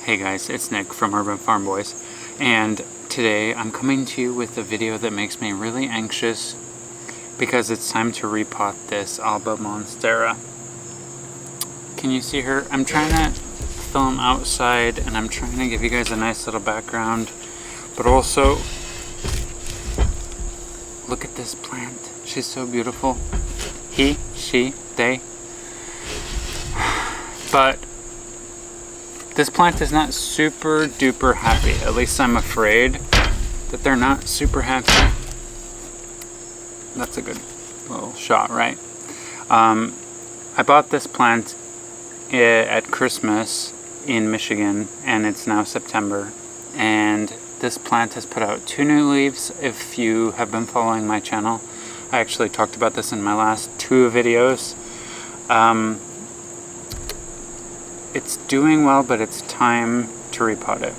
Hey guys, it's Nick from Urban Farm Boys, and today I'm coming to you with a video that makes me really anxious because it's time to repot this Albo Monstera. Can you see her? I'm trying to film outside and I'm trying to give you guys a nice little background, but also look at this plant. She's so beautiful. He, she, they. But this plant is not super duper happy. At least I'm afraid that they're not super happy. That's a good little shot, right? I bought this plant at Christmas in Michigan, and it's now September. And this plant has put out 2 new leaves. If you have been following my channel, I actually talked about this in my last 2 videos. It's doing well, but it's time to repot it.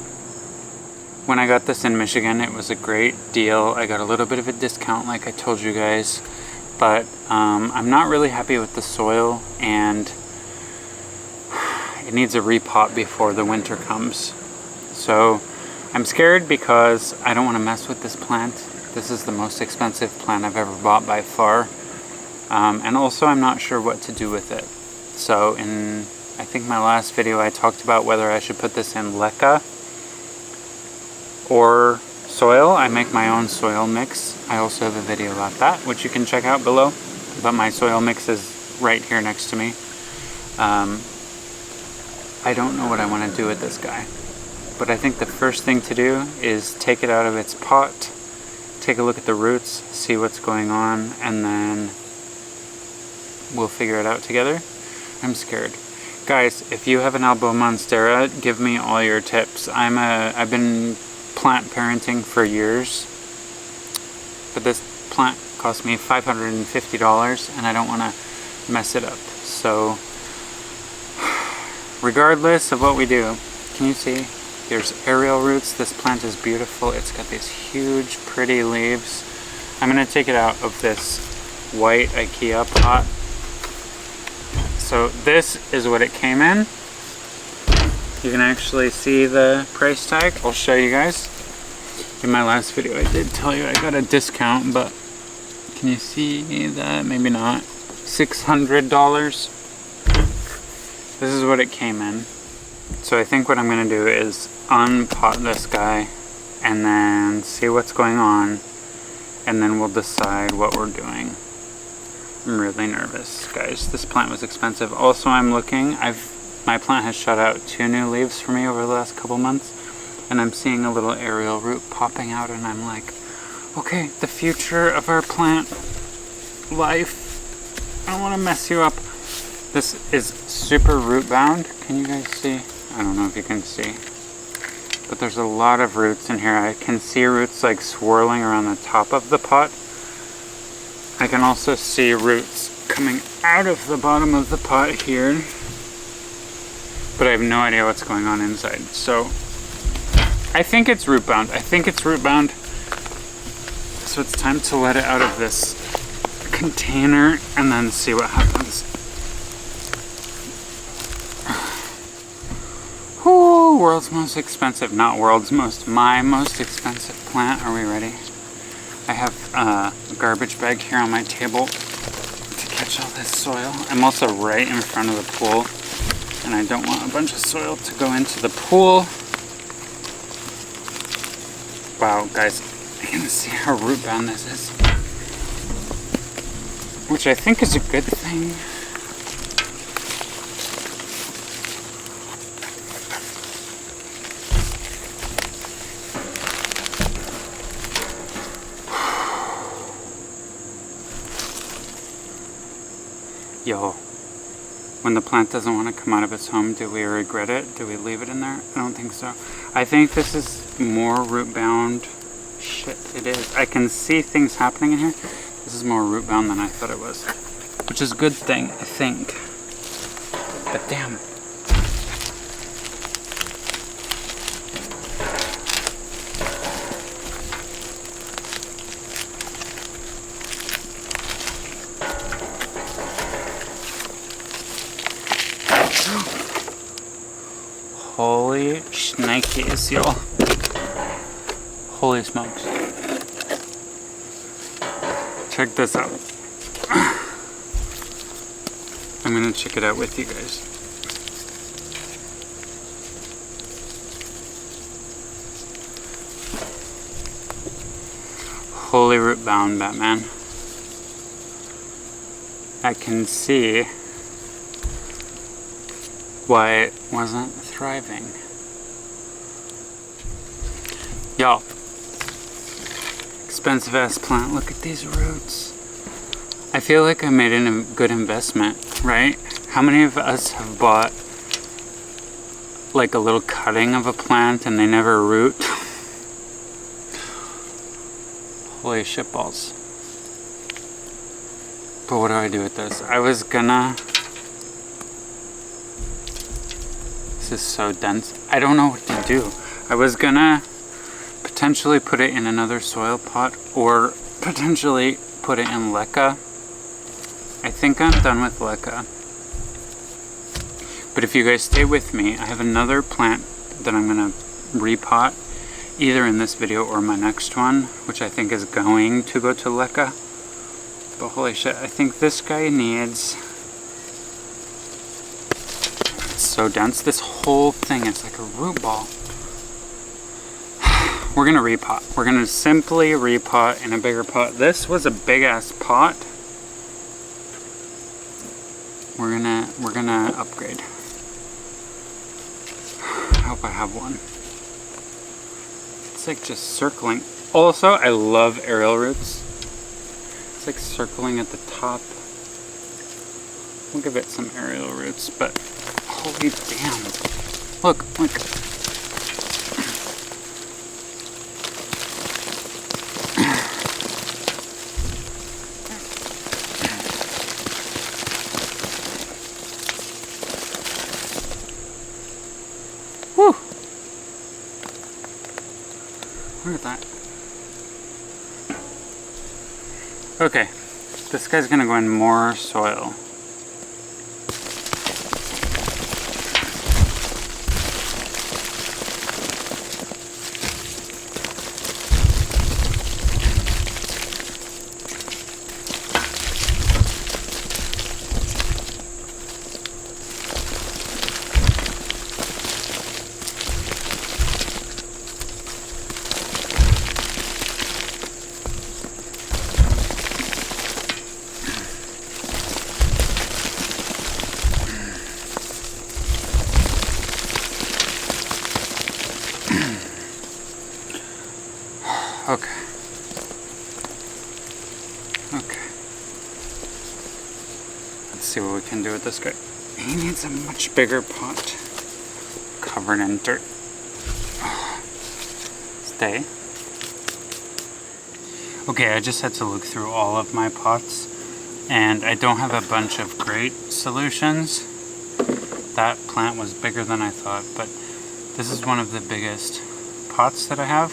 When I got this in Michigan, it was a great deal. I got a little bit of a discount like I told you guys, but I'm not really happy with the soil, and it needs a repot before the winter comes. So I'm scared because I don't want to mess with this plant. This is the most expensive plant I've ever bought by far. And also I'm not sure what to do with it. So in I think my last video I talked about whether I should put this in LECA or soil. I make my own soil mix. I also have a video about that, which you can check out below. But my soil mix is right here next to me. I don't know what I want to do with this guy. But I think the first thing to do is take it out of its pot, take a look at the roots, see what's going on, and then we'll figure it out together. I'm scared. Guys, if you have an Albo Monstera, give me all your tips. I've been plant parenting for years, but this plant cost me $550 and I don't want to mess it up. So, regardless of what we do, can you see? There's aerial roots. This plant is beautiful. It's got these huge, pretty leaves. I'm going to take it out of this white IKEA pot. So this is what it came in. You can actually see the price tag. I'll show you guys. In my last video I did tell you I got a discount, but can you see that? Maybe not. $600. This is what it came in. So I think what I'm going to do is unpot this guy and then see what's going on, and then we'll decide what we're doing. I'm really nervous, guys. This plant was expensive. Also, I'm looking, my plant has shot out 2 new leaves for me over the last couple months, and I'm seeing a little aerial root popping out, and I'm like, okay, the future of our plant life. I don't want to mess you up. This is super root bound. Can you guys see? I don't know if you can see, but there's a lot of roots in here. I can see roots like swirling around the top of the pot. I can also see roots coming out of the bottom of the pot here, but I have no idea what's going on inside. So I think it's root bound. So it's time to let it out of this container and then see what happens. Ooh, world's most expensive, not world's most, my most expensive plant. Are we ready? I have a garbage bag here on my table to catch all this soil. I'm also right in front of the pool, and I don't want a bunch of soil to go into the pool. Wow, guys, I can see how root bound this is, which I think is a good thing. Yo, when the plant doesn't want to come out of its home, do we regret it? Do we leave it in there? I don't think so. I think this is more root bound. Shit, it is. I can see things happening in here. This is more root bound than I thought it was, which is a good thing, I think. But damn. Holy Holy shnikes, y'all. Holy smokes. Check this out. I'm gonna check it out with you guys. Holy root-bound, Batman. I can see why it wasn't thriving. Y'all, expensive ass plant, look at these roots. I feel like I made a good investment, right? How many of us have bought like a little cutting of a plant and they never root? Holy shitballs. But what do I do with this? I was gonna... This is so dense. I don't know what to do. I was gonna potentially put it in another soil pot or potentially put it in LECA. I think I'm done with LECA. But if you guys stay with me, I have another plant that I'm gonna repot either in this video or my next one, which I think is going to go to LECA. But holy shit, I think this guy needs... It's so dense. This whole thing is like a root ball. We're gonna repot. We're gonna simply repot in a bigger pot. This was a big ass pot. We're gonna upgrade. I hope I have one. It's like just circling. Also, I love aerial roots. It's like circling at the top. We'll give it some aerial roots, but holy damn. Look, look. Whew. Look at that. Okay, this guy's gonna go in more soil. Okay. Okay. Let's see what we can do with this guy. He needs a much bigger pot. Covered in dirt. Stay. Okay, I just had to look through all of my pots, and I don't have a bunch of great solutions. That plant was bigger than I thought, but this is one of the biggest pots that I have,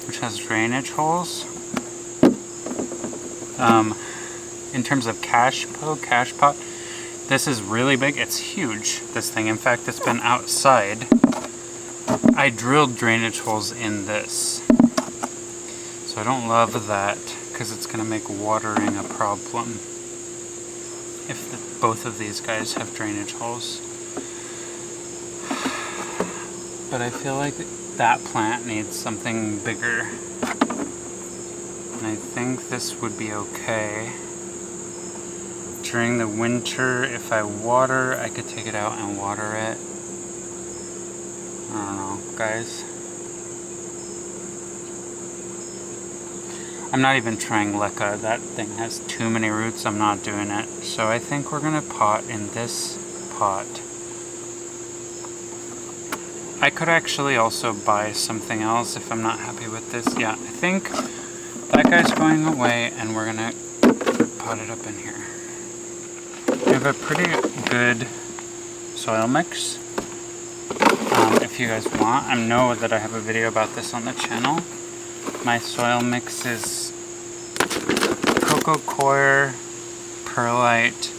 which has drainage holes. In terms of cash pot, this is really big. It's huge, this thing. In fact, it's been outside. I drilled drainage holes in this. So I don't love that, because it's going to make watering a problem if both of these guys have drainage holes. But I feel like that plant needs something bigger. And I think this would be okay. During the winter, if I water, I could take it out and water it. I don't know, guys. I'm not even trying LECA. That thing has too many roots. I'm not doing it. So I think we're gonna pot in this pot. I could actually also buy something else if I'm not happy with this. Yeah, I think that guy's going away and we're gonna pot it up in here. We have a pretty good soil mix. If you guys want, I know that I have a video about this on the channel. My soil mix is cocoa coir, perlite,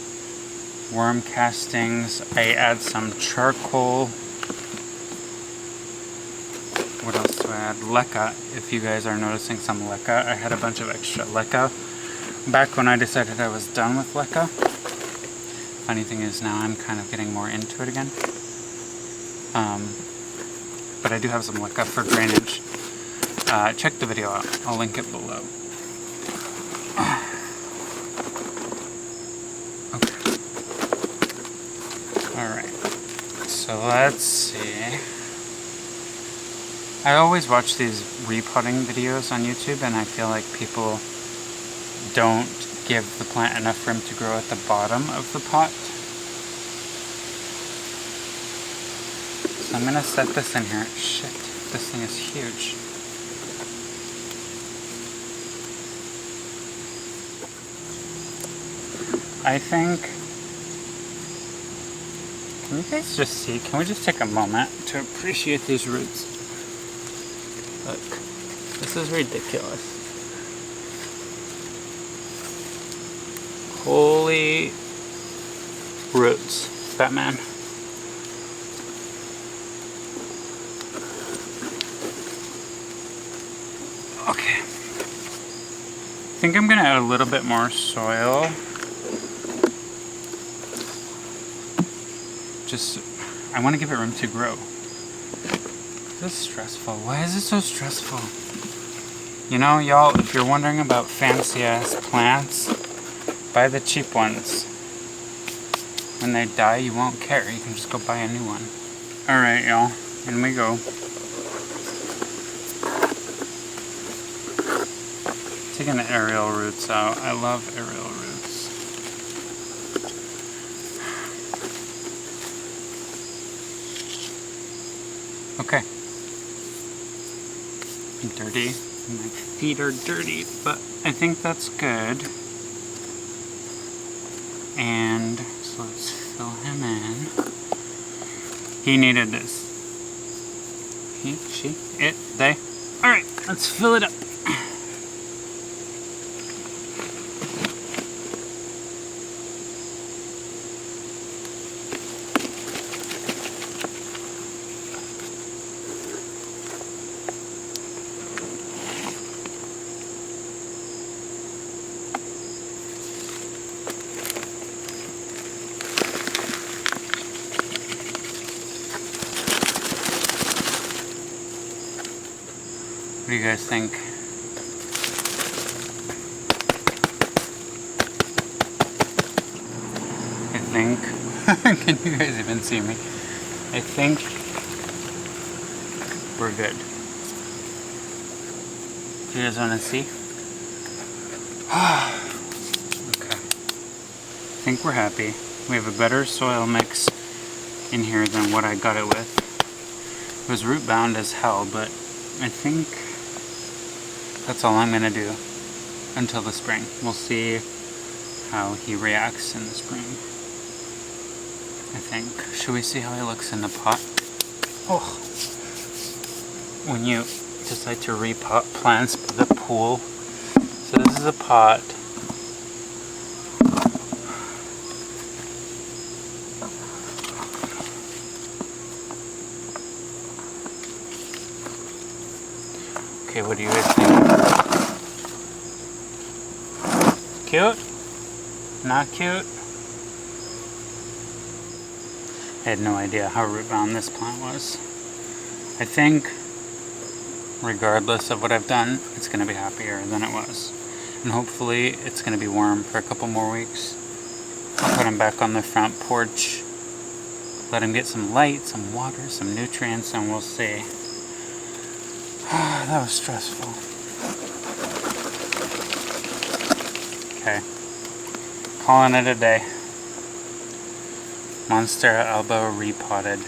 worm castings. I add some charcoal. So I had LECA. If you guys are noticing some LECA, I had a bunch of extra LECA back when I decided I was done with LECA. Funny thing is now I'm kind of getting more into it again. But I do have some LECA for drainage. Check the video out. I'll link it below. Okay. Alright. So let's see. I always watch these repotting videos on YouTube, and I feel like people don't give the plant enough room to grow at the bottom of the pot. So I'm gonna set this in here. Shit, this thing is huge. I think, can you guys just see, can we just take a moment to appreciate these roots? Look, this is ridiculous. Holy roots, Batman. Okay. I think I'm gonna add a little bit more soil. Just, I want to give it room to grow. This is stressful. Why is it so stressful? You know, y'all, if you're wondering about fancy ass plants, buy the cheap ones. When they die, you won't care. You can just go buy a new one. Alright, y'all. In we go. Taking the aerial roots out. I love aerial roots. Okay. Dirty. My feet are dirty, but I think that's good. And so let's fill him in. He needed this. He, she, it, they. Alright, let's fill it up. What do you guys think? I think, can you guys even see me? I think we're good. Do you guys want to see? Okay. I think we're happy. We have a better soil mix in here than what I got it with. It was root bound as hell, but I think that's all I'm gonna do until the spring. We'll see how he reacts in the spring. I think. Should we see how he looks in the pot? Oh. When you decide to repot plants by the pool. So this is a pot. Okay, what do you guys think? Cute? Not cute? I had no idea how root bound this plant was. I think, regardless of what I've done, it's going to be happier than it was. And hopefully it's going to be warm for a couple more weeks. I'll put him back on the front porch, let him get some light, some water, some nutrients, and we'll see. That was stressful. Okay. Calling it a day. Monstera Albo repotted.